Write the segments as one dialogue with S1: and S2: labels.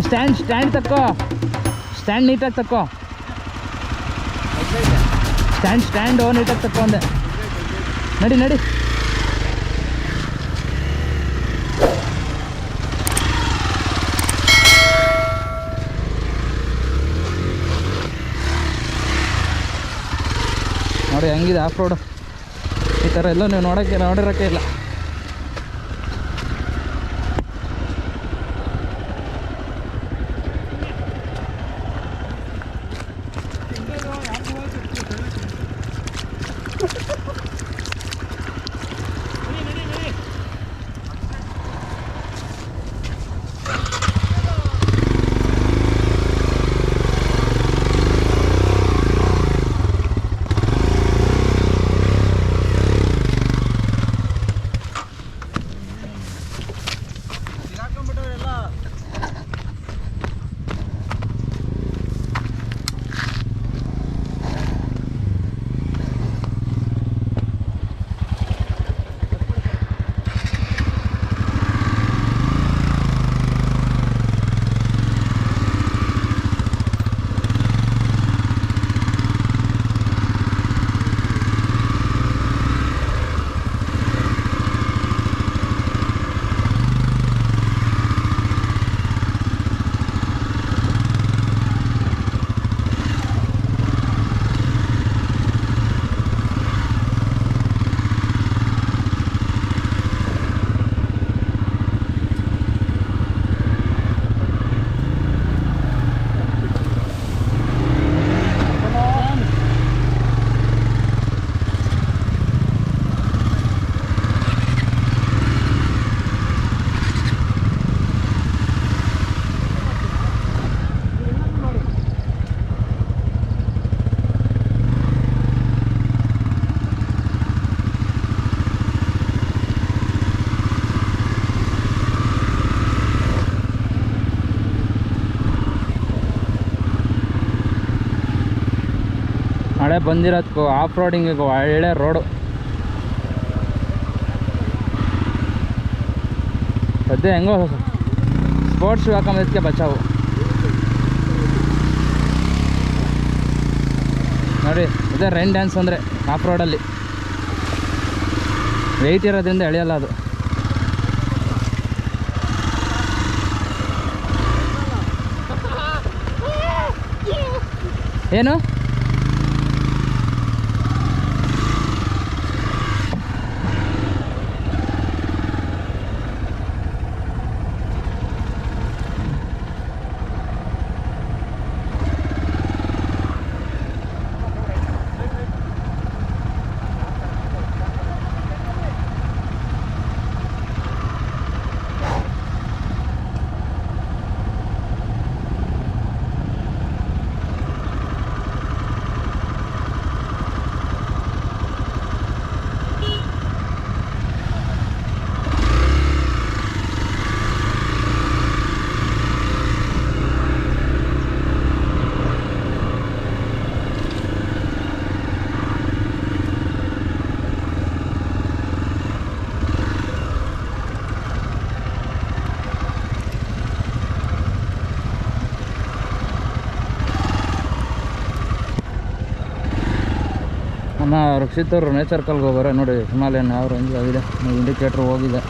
S1: Stand ತಕ್ಕೋ, stand ನೀಟಾಗಿ ತಕ್ಕೋ, stand ನೀಟಾಗಿ ತಕ್ಕೋ ಅಂದೆ. ನಡಿ ನೋಡಿ ಹೆಂಗಿದೆ ಆಫ್ ರೋಡು. ಈ ಥರ ಎಲ್ಲ ನೀವು ನೋಡಿರೋಕ್ಕೆ ಇಲ್ಲ. ಮಳೆ ಬಂದಿರೋದಕ್ಕೂ ಆಫ್ ರೋಡಿಂಗಿಗೂ ಒಳ್ಳೆ ರೋಡು. ಸದ್ಯ ಹೆಂಗೋ ಸ್ಪೋರ್ಟ್ಸ್ ಶೂ ಹಾಕೊಂಬದಕ್ಕೆ ಬಚಾವು ನೋಡಿ. ಇದೇ ರೈನ್ ಡ್ಯಾನ್ಸ್ ಅಂದರೆ ಆಫ್ ರೋಡಲ್ಲಿ ವೆಯ್ಟ್ ಇರೋದ್ರಿಂದ ಎಳೆಯಲ್ಲ ಅದು. ಏನು ನಮ್ಮ ರಕ್ಷಿತ್ ಅವರು ನೇಚರ್ ಕಲ್ಗೆ ಹೋಗೋರೆ ನೋಡಿ. ಹಿಮಾಲಯನ್ ಯಾವ ರೇಂಜ್ ಆಗಿದೆ, ಇಂಡಿಕೇಟ್ರ್ ಹೋಗಿದೆ.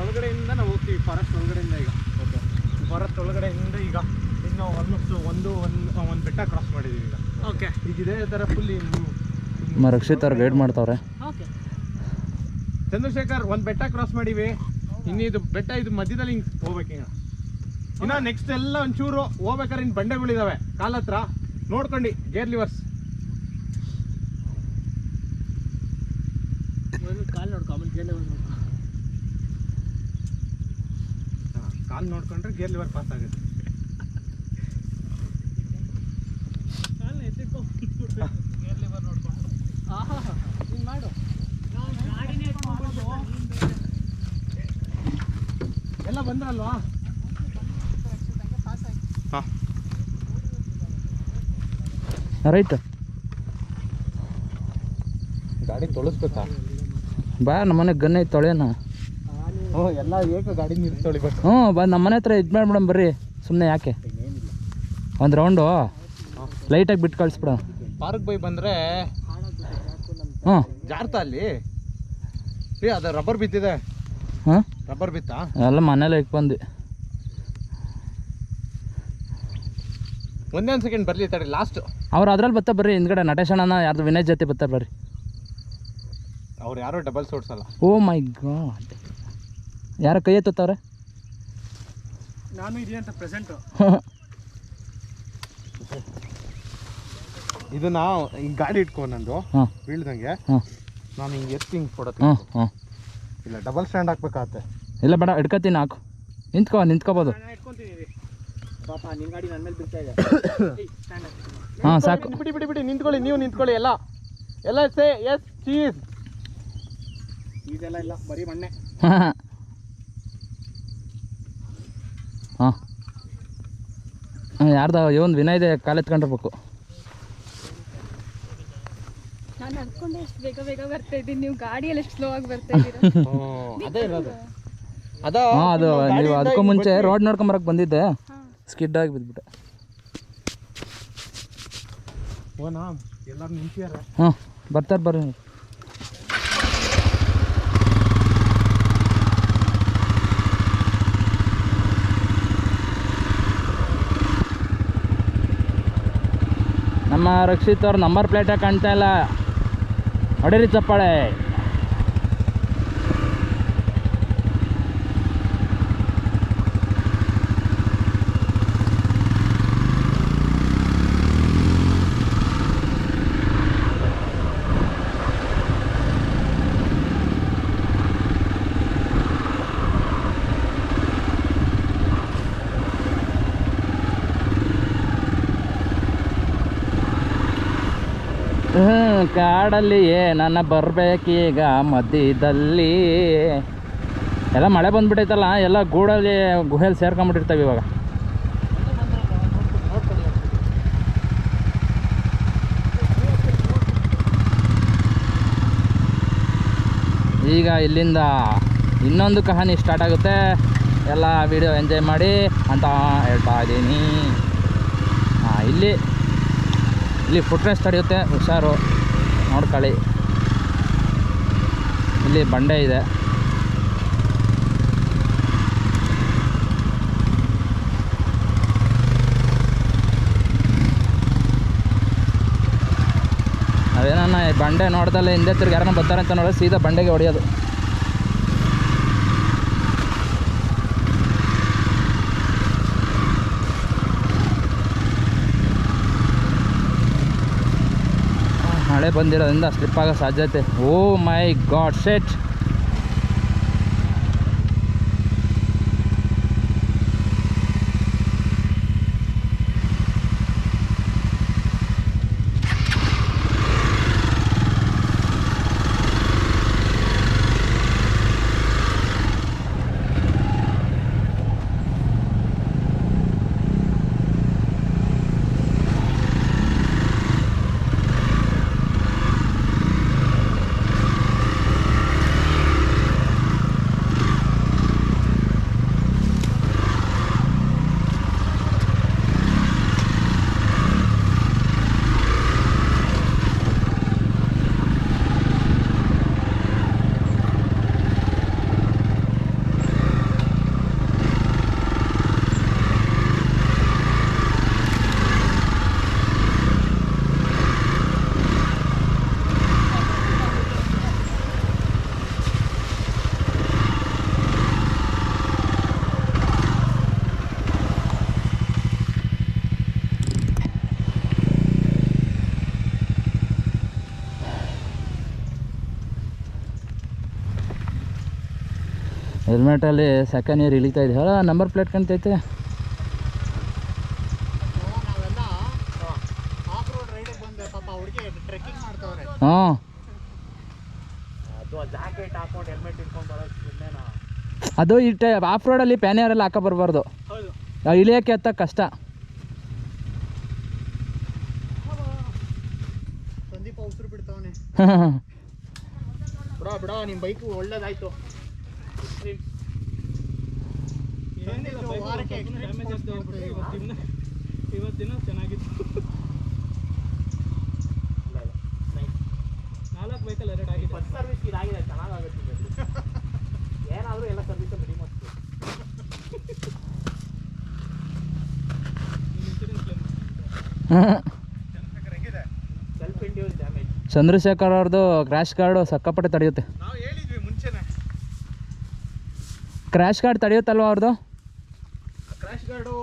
S2: ಒಳಗಡೆಯಿಂದ ನಾವು ಹೋಗ್ತೀವಿ ಫಾರೆಸ್ಟ್ ಒಳಗಡೆಯಿಂದ. ಈಗ ಓಕೆ, ಫಾರೆಸ್ಟ್ ಒಳಗಡೆಯಿಂದ ಈಗ ಇನ್ನು ಆಲ್ಮೋಸ್ಟ್ ಒಂದು ಬೆಟ್ಟ ಕ್ರಾಸ್ ಮಾಡಿದ್ದೀವಿ ಈಗ. ಓಕೆ, ಈಗ ಇದೇ ಥರ ಫುಲ್
S1: ರಕ್ಷಿತ್ ಅವ್ರು ಗೈಡ್ ಮಾಡ್ತಾವ್ರೆ.
S2: ಓಕೆ ಚಂದ್ರಶೇಖರ್, ಒಂದು ಬೆಟ್ಟ ಕ್ರಾಸ್ ಮಾಡಿವಿ. ಇನ್ನಿದು ಬೆಟ್ಟ ಇದು ಮಧ್ಯದಲ್ಲಿ ಹಿಂಗೆ ಹೋಗ್ಬೇಕೀಗ. ಇನ್ನು ನೆಕ್ಸ್ಟ್ ಎಲ್ಲ ಒಂಚೂರು ಹೋಗ್ಬೇಕಾದ್ರೆ ಇನ್ನು ಬಂಡೆಗಳಿದಾವೆ ಕಾಲ ಹತ್ರ ನೋಡ್ಕೊಂಡು. ಗೇರ್ ಲಿವರ್ಸ್ ಕಾಲು ನೋಡ್ಕೊಂಡು ಗೇರ್ ಲಿವರ್ ಕಾಲು ನೋಡ್ಕೊಂಡ್ರೆ ಗೇರ್ ಲಿವರ್ ಪಾಸ್ ಆಗುತ್ತೆ. ಗೇರ್ ಲಿವರ್ ನೋಡ್ಕೊಂಡು ಹಿಂಗೆ ಮಾಡು. ಬಂದ್ರಲ್ವಾ? ಹಾಂ
S1: ರೈಟ್.
S2: ಗಾಡಿ ತೊಳಸ್ಬೇಕಾ?
S1: ಬಾ ನಮ್ಮನೆ ಗನ್ ಐತೆ ತೊಳೆಯೋಣ.
S2: ಹ್ಞೂ ಎಲ್ಲ ಏಕ ಗಾಡಿ ನೀರು ತೊಳಿಬೇಕು.
S1: ಹ್ಞೂ ಬಾ ನಮ್ಮನೆ ಹತ್ರ ಇದು ಮಾಡ್ಬಿಡಮ್ ಬರ್ರಿ, ಸುಮ್ಮನೆ ಯಾಕೆ ಒಂದು ರೌಂಡು ಲೈಟಾಗಿ ಬಿಟ್ಟು ಕಳಿಸ್ಬಿಡ.
S2: ಪಾರ್ಕ್ ಬೈ ಬಂದರೆ
S1: ಹ್ಞೂ
S2: ಜಾರ್ತಾ ಅಲ್ಲಿ ಅದು ರಬ್ಬರ್ ಬಿತ್ತಿದೆ.
S1: ಹಾಂ
S2: ರಬ್ಬರ್ ಬಿತ್ತಾ?
S1: ಎಲ್ಲ ಮನೇಲೆ ಇಟ್ಬಂದು.
S2: ಒಂದೇ ಒಂದು ಸೆಕೆಂಡ್ ಬರಲಿ ತಡಿ ಲಾಸ್ಟ್.
S1: ಅವ್ರು ಅದ್ರಲ್ಲಿ ಬರ್ತಾ ಬರ್ರಿ, ಹಿಂದ್ಗಡೆ ನಟೇಶ್ ಅಣ್ಣ ಯಾರ್ದು ವಿನಯ್ ಜೊತೆ ಬರ್ತಾರೆ ಬರ್ರಿ.
S2: ಅವ್ರು ಯಾರೋ ಡಬಲ್ ಸೋಡ್ಸಲ್ಲ.
S1: ಓ ಮೈ ಗಾಡ್, ಯಾರೋ ಕೈ ಎತ್ತವ್ರೆ.
S2: ನಾನು ಇದೆಯಾ ಅಂತ ಪ್ರೆಸೆಂಟು. ಇದನ್ನ ಹಿಂಗೆ ಗಾಡಿ ಇಟ್ಕೊ ನಂದು ಬೀಳ್ದಂಗೆ. ನಾನು ಹಿಂಗೆ ಎತ್ತಿ ಹಿಂಗೆ ಕೊಡತ್ತೆ. ಇಲ್ಲ ಡಬಲ್ ಸ್ಟ್ಯಾಂಡ್ ಹಾಕ್ಬೇಕಾಗತ್ತೆ.
S1: ಇಲ್ಲ ಬೇಡ ಹಿಡ್ಕೊತೀನಿ, ಹಾಕು. ನಿಂತ್ಕೋಬೋದು. ಹಾಂ ಸಾಕು.
S2: ಬಿಡಿ ಬಿಡಿ ಬಿಡಿ ನಿಂತ್ಕೊಳ್ಳಿ, ನೀವು ನಿಂತ್ಕೊಳ್ಳಿ. ಎಲ್ಲ ಎಲ್ಲ ಸೇ ಎಸ್ ಚೀಸ್ ಇದೆಲ್ಲ ಇಲ್ಲ, ಬರೀ ಮಣ್ಣೆ.
S1: ಹಾಂ ಹಾಂ ಯಾರ್ದು ಇವನ್ ವಿನಯ್ದೆ ಕಾಲು ಎತ್ಕೊಂಡಿರ್ಬೇಕು.
S3: ನಾನು ಅನ್ಕೊಂಡೆ ಎಷ್ಟು ಬೇಗ ಬೇಗ ಬರ್ತಾ ಇದ್ದೀನಿ, ನೀವು ಗಾಡಿಯಲ್ಲಿ ಎಷ್ಟು ಸ್ಲೋ ಆಗಿ ಬರ್ತಾ ಇದ್ದೀರಾ.
S2: ಅದೇ ಇರೋದು.
S1: ಹಾಂ ಅದು ನೀವು ಅದಕ್ಕೂ ಮುಂಚೆ ರೋಡ್ ನೋಡ್ಕೊಂಬರಕ್ಕೆ ಬಂದಿದ್ದೆ, ಸ್ಕಿಡ್ ಆಗಿ ಬಿದ್ದುಬಿಟ್ಟೆ.
S2: ಓನಾ ಎಲ್ಲರೂ ನಿಂತಿದ್ದಾರೆ.
S1: ಹಾಂ ಬರ್ತಾರೆ ಬರ್ರಿ. ನಮ್ಮ ರಕ್ಷಿತ್ ಅವ್ರ ನಂಬರ್ ಪ್ಲೇಟೇ ಕಾಣ್ತಾ ಇಲ್ಲ, ಹೊಡೀರಿ ಚಪ್ಪಾಳೆ. ಕಾಡಲ್ಲಿ ನನ್ನ ಬರಬೇಕೀಗ ಮಧ್ಯದಲ್ಲಿ. ಎಲ್ಲ ಮಳೆ ಬಂದ್ಬಿಟ್ಟೈತಲ್ಲ, ಎಲ್ಲ ಗೂಡಲ್ಲಿ ಗುಹೆಯಲ್ಲಿ ಸೇರ್ಕೊಂಡ್ಬಿಟ್ಟಿರ್ತವೆ ಇವಾಗ. ಈಗ ಇಲ್ಲಿಂದ ಇನ್ನೊಂದು ಕಹಾನಿ ಸ್ಟಾರ್ಟ್ ಆಗುತ್ತೆ. ಎಲ್ಲ ವಿಡಿಯೋ ಎಂಜಾಯ್ ಮಾಡಿ ಅಂತ ಹೇಳ್ತಾ ಇದ್ದೀನಿ. ಇಲ್ಲಿ ಫುಟ್ ರೆಸ್ಟ್ ತಡೆಯುತ್ತೆ, ಹುಷಾರು ನೋಡ್ಕೊಳ್ಳಿ. ಇಲ್ಲಿ ಬಂಡೆ ಇದೆ. ಅದೇನನ್ನ ಬಂಡೆ ನೋಡ್ದಲ್ಲೇ ಹಿಂದೆ ತಿರ್ಗಿ ಯಾರನ್ನ ಬರ್ತಾರೆ ಅಂತ ನೋಡಿದ್ರೆ ಸೀದಾ ಬಂಡೆಗೆ ಹೊಡೆಯೋದು. ಮಳೆ ಬಂದಿರೋದ್ರಿಂದ ಸ್ಲಿಪ್ ಆಗೋ ಸಾಧ್ಯತೆ. ಓ ಮೈ ಗಾಡ್ ಶೆಟ್. ಹೆಲ್ಮೆಟಲ್ಲಿ ಸೆಕೆಂಡ್ ಇಯರ್ ಇಳಿತಾ ಇದೆ. ಹೇಳ ನಂಬರ್ ಪ್ಲೇಟ್ ಕಾಣ್ತೈತೆ. ಹಾಂ
S2: ಜಾಕೆಟ್ ಹಾಕೊಂಡು ಹೆಲ್ಮೆಟ್ ಇಟ್ಕೊಂಡು ಬರೋದು.
S1: ಅದು ಈ ಆಫ್ ರೋಡಲ್ಲಿ ಪ್ಯಾನಿಯರೆಲ್ಲ ಹಾಕ ಬರಬಾರ್ದು, ಇಳಿಯೋಕ್ಕೆ ಹತ್ತ ಕಷ್ಟ.
S2: ಸಂದೀಪ ಉಸಿರು ಬಿಡ್ತಾವನೆ. ಬಿಡ ನಿಮ್ಮ ಬೈಕು ಒಳ್ಳೇದಾಯ್ತು.
S4: ಇವತ್ತಿನ ಚೆನ್ನಾಗಿತ್ತು. 4 ಬೈಕಲ್ಲಿ 2 ಆಗಿದೆ.
S2: ಫಸ್ಟ್ ಸರ್ವಿಸ್ ಇದಾಗಿದೆ, ಚೆನ್ನಾಗಾಗುತ್ತೆ. ಏನಾದರೂ ಎಲ್ಲ ಸರ್ವಿಸ್ ರೆಡಿ ಮಾಡ್ತೀವಿ. Self induce damage.
S1: ಚಂದ್ರಶೇಖರ್ ಅವ್ರದ್ದು ಕ್ರ್ಯಾಶ್ ಕಾರ್ಡು ಸಕ್ಕಾಪಟ್ಟೆ ತಡೆಯುತ್ತೆ.
S2: ನಾವು ಹೇಳಿದ್ವಿ ಮುಂಚೆನೆ,
S1: ಕ್ರ್ಯಾಶ್ ಕಾರ್ಡ್ ತಡೆಯುತ್ತಲ್ವ ಅವ್ರದ್ದು?
S2: ಕ್ರ್ಯಾಶ್ ಗಾರ್ಡು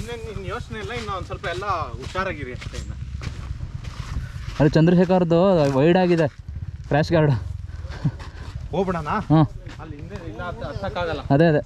S2: ಇನ್ನೇನು ಯೋಚನೆ ಇಲ್ಲ, ಇನ್ನು ಒಂದು ಸ್ವಲ್ಪ ಎಲ್ಲ ಹುಷಾರಾಗಿರಿ ಅಷ್ಟೇ. ಇನ್ನು
S1: ಅದು ಚಂದ್ರಶೇಖರ್ದು ವೈಡ್ ಆಗಿದೆ ಕ್ರ್ಯಾಶ್ ಗಾರ್ಡು.
S2: ಹೋಗ್ಬಿಡೋಣ
S1: ಹಾಂ,
S2: ಅಲ್ಲಿ ಹಿಂದೆ ಇಲ್ಲ ಹತ್ತಕ್ಕಾಗಲ್ಲ.
S1: ಅದೇ ಅದೇ.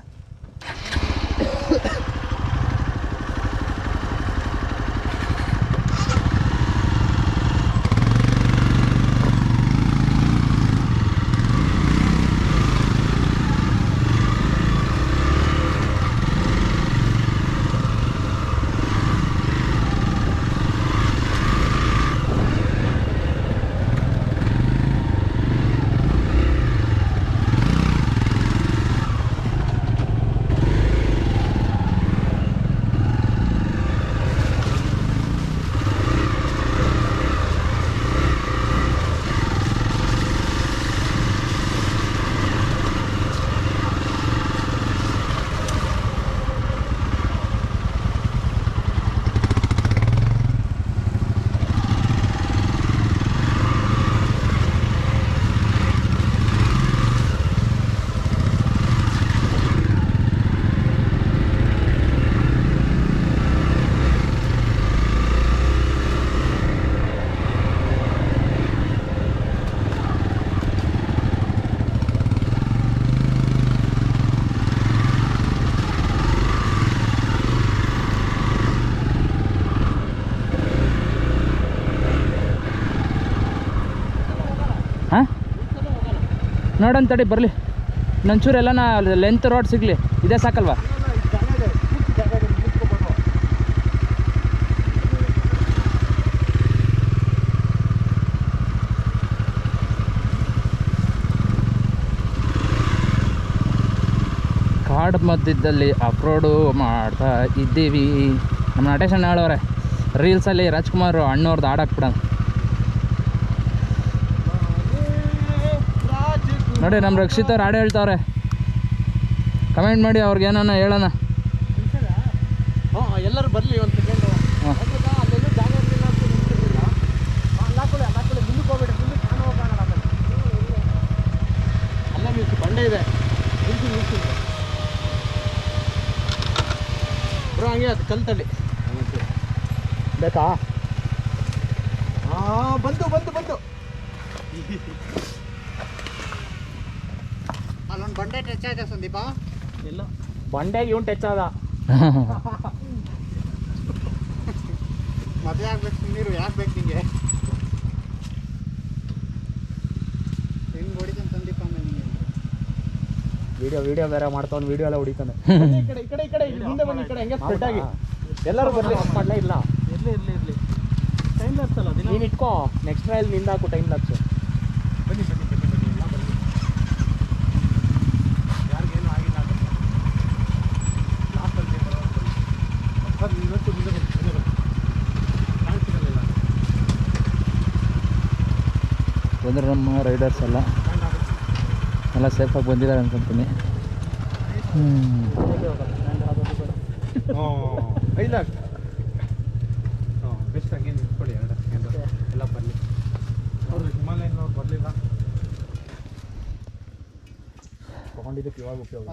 S1: ಹಾಂ, ನೋಡೋಣ ತಡಿ ಬರಲಿ. ನಂಚೂರು ಎಲ್ಲ ಲೆಂತ್ ರೋಡ್ ಸಿಗಲಿ, ಇದೇ ಸಾಕಲ್ವಾ? ಕಾಡು ಮಧ್ಯದಲ್ಲಿ ಅಪ್ರೋಡು ಮಾಡ್ತಾ ಇದ್ದೀವಿ. ನಮ್ಮ ನಟೇಶ್ ಅಣ್ಣ ಹೇಳೋರೆ ರೀಲ್ಸಲ್ಲಿ ರಾಜ್ಕುಮಾರ್ ಅಣ್ಣವ್ರದ್ದು ಹಾಡಾಕ್ಬಿಡೋಣ ನೋಡಿ. ನಮ್ಮ ರಕ್ಷಿತ್ ಅವ್ರು ಹಾಡು ಹೇಳ್ತಾವ್ರೆ, ಕಮೆಂಟ್ ಮಾಡಿ ಅವ್ರಿಗೆ ಏನಾನ ಹೇಳೋಣ.
S2: ಹಾಂ, ಎಲ್ಲರೂ ಬರಲಿ ಒಂದು ಸೆಕೆಂಡು. ಅಲ್ಲೆಲ್ಲೂ ಜಾಗ ಇರಲಿಲ್ಲ ಅಂತ ನಿಂತಿರಲಿಲ್ಲ. ಅಲ್ಲಾಕೊಳ್ಳಿ ಮುಂದಕ್ಕೆ ಹೋಗ್ಬೇಡಿ, ಮುಂದಕ್ಕೆ ನಾನು ಹೋಗೋಣ. ಅಲ್ಲ ನಿಲ್ಸಿ, ಬಂಡೆ ಇದೆ, ನಿಲ್ಸಿ ಬ್ರೋ. ಹಂಗೆ ಅದು ಕಲ್ತಲ್ಲಿ ಬೇಕಾ? ಹಾಂ, ಬಂತು. ಅಲ್ಲೊಂದು ಬಂಡೆ ಟಚ್ ಆಯ್ತಾ ಸಂದೀಪ? ಇಲ್ಲ, ಬಂಡೆಗೆ ಇವನು ಟಚ್ ಆದ. ಮದುವೆ ಆಗ್ಬೇಕು ನೀರು, ಯಾಕೆ ಬೇಕು ನಿಂಗೆ? ಹೆಂಗೆ ಹೊಡಿತಾನೆ ಸಂದೀಪ ನಿಮಗೆ? ವಿಡಿಯೋ ಬೇರೆ ಮಾಡ್ತಾನೆ, ವಿಡಿಯೋ ಎಲ್ಲ ಹೊಡಿತಾನೆ. ಈ ಕಡೆ ಮುಂದೆ ಬನ್ನಿ, ಈ ಕಡೆ ಹೆಂಗೆ ಸ್ಪ್ರೆಡ್ ಆಗಿ ಎಲ್ಲರೂ ಬರಲಿ. ಮಾಡಲೇ ಇಲ್ಲ,
S4: ಇರಲಿ ಟೈಮ್ ಲ್ಯಾಪ್ಸ್ ಅಲ್ಲ,
S2: ನೀನು ಇಟ್ಕೋ. ನೆಕ್ಸ್ಟ್ ಟ್ರಯಲ್ ನಿಂದ ಹಾಕು ಟೈಮ್ ಲ್ಯಾಪ್ಸು. ಬನ್ನಿ ಎಲ್ಲ ಬನ್ನಿ. ಯಾರಿಗೇನು ಆಗಿಲ್ಲ ಲಾಸ್ಟಲ್ಲಿ ಸರ್, ಇವತ್ತು ಮುಂದೆ ಕಾಣಿಸಿರಲಿಲ್ಲ.
S1: ಬಂದರೆ ನಮ್ಮ ರೈಡರ್ಸ್ ಎಲ್ಲ ಸೇಫಾಗಿ ಬಂದಿದ್ದಾರೆ ಅನ್ಕೊಂತೀನಿ.
S2: ಇಲ್ಲ, ಬೆಸ್ಟ್ ಹಂಗೆ ನಿಂತ್ಕೊಳ್ಳಿ. 2 ಸೆಕೆಂಡ್ ಎಲ್ಲ ಬರಲಿ. ಅವರು ಹಿಮಾಲಯನವ್ರು ಬರಲಿಲ್ಲ, ತೊಗೊಂಡಿದ್ದಕ್ಕೆ ಇವಾಗ ಉಪಯೋಗ.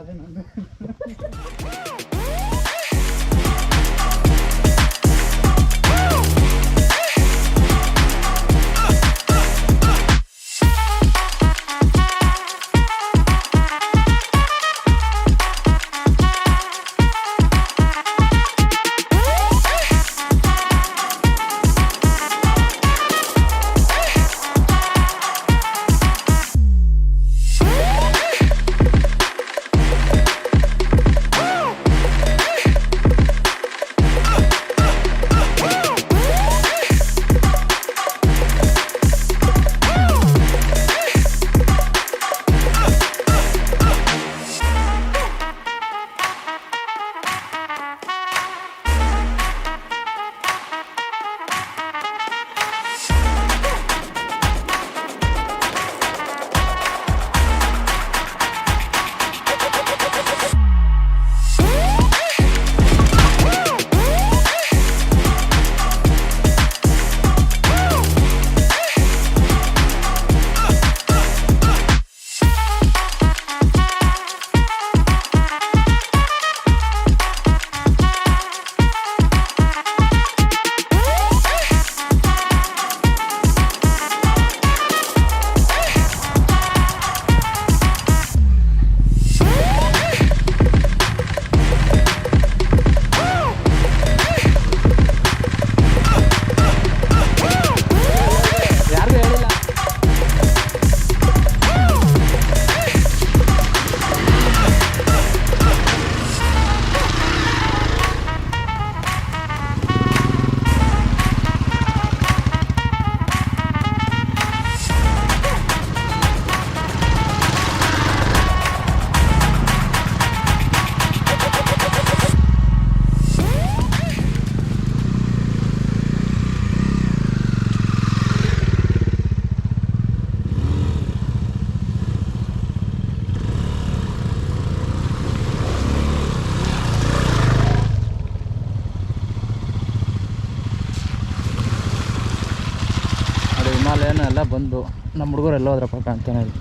S1: ಹಿಮಾಲಯನ ಎಲ್ಲ ಬಂದು ನಮ್ಮ ಹುಡುಗರು ಎಲ್ಲ ಹೋದ್ರಪ್ಪ ಕಾಣ್ತಾನೆ ಇಲ್ಲ.